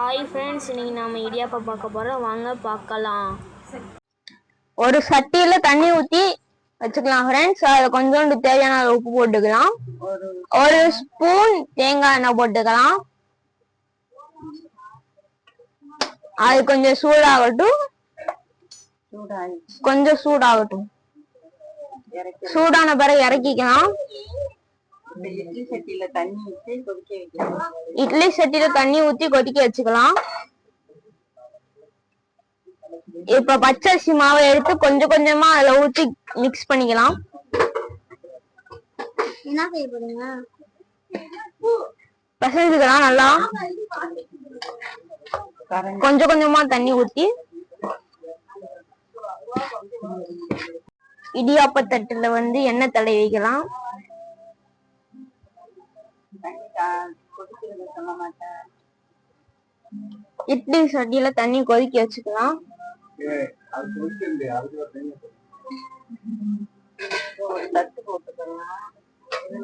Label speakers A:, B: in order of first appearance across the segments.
A: Hi friends, இன்னைக்கு நாம இடியாப்பம் பார்க்க போறோம். வாங்க பார்க்கலாம்.
B: ஒரு சட்டியில தண்ணி ஊத்தி வச்சுக்கலாம் ஃப்ரெண்ட்ஸ். அதுல கொஞ்சோண்டு தேவையான உப்பு போட்டுக்கலாம். ஒரு ஸ்பூன் தேங்காய் எண்ணெய் போட்டுக்கலாம். அது கொஞ்சம் சூடாகட்டும். சூடான பிறகு இறக்கிக்கலாம். இட்லி சட்டியில தண்ணி ஊத்தி கொதிக்க வச்சுக்கலாம். இப்ப பச்சரிசி மாவை எடுத்து கொஞ்சம் கொஞ்சமா அதுல ஊத்தி மிக்ஸ் பண்ணிக்கலாம்.
A: என்ன செய்ய போறீங்க?
B: பசஞ்சுக்கலாம். நல்லா கொஞ்சம் கொஞ்சமா தண்ணி ஊத்தி இடியாப்ப தட்டுல எண்ணெய் தடவி வைக்கலாம். இட்லி சட்டியில தண்ணி கொதிக்க வச்சுக்கலாம்.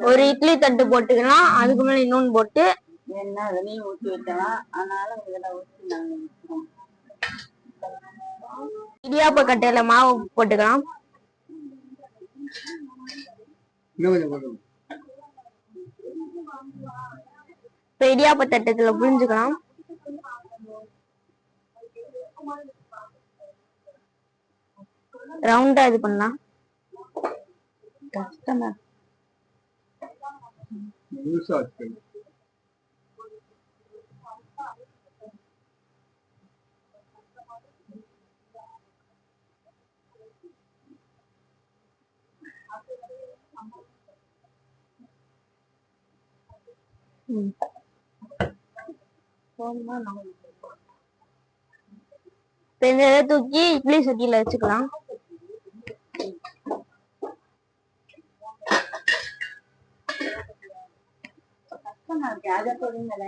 B: ஒரு இட்லி தட்டு போட்டுக்கலாம். அதுக்கு மேல இன்னொன்னு போட்டு ஊத்தி வைக்கலாம். இடியாப்ப கட்டையில மாவு போட்டுக்கலாம். இப்ப இடியாப்ப தட்டத்துல புரிஞ்சுக்கலாம். ரவுண்டா இது பண்ணலாம். கஷ்டமா தூக்கி இட்லி சட்டியில வச்சுக்கலாம்.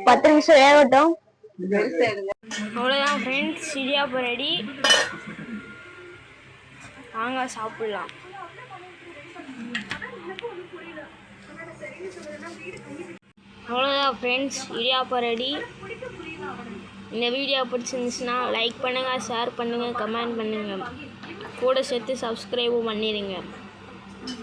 B: பத்து நிமிஷம் வேகட்டும்.
A: அவ்வளவுதான் ஃப்ரெண்ட்ஸ், இடியாப்பம் ரெடி. வாங்க சாப்பிடலாம். அவ்வளோதான் ஃப்ரெண்ட்ஸ், இடியாப்பம் ரெடி. இந்த வீடியோ பிடிச்சிருந்துச்சுன்னா லைக் பண்ணுங்கள், ஷேர் பண்ணுங்கள், கமெண்ட் பண்ணுங்கள். கூட சேர்த்து சப்ஸ்கிரைபும் பண்ணிடுங்க.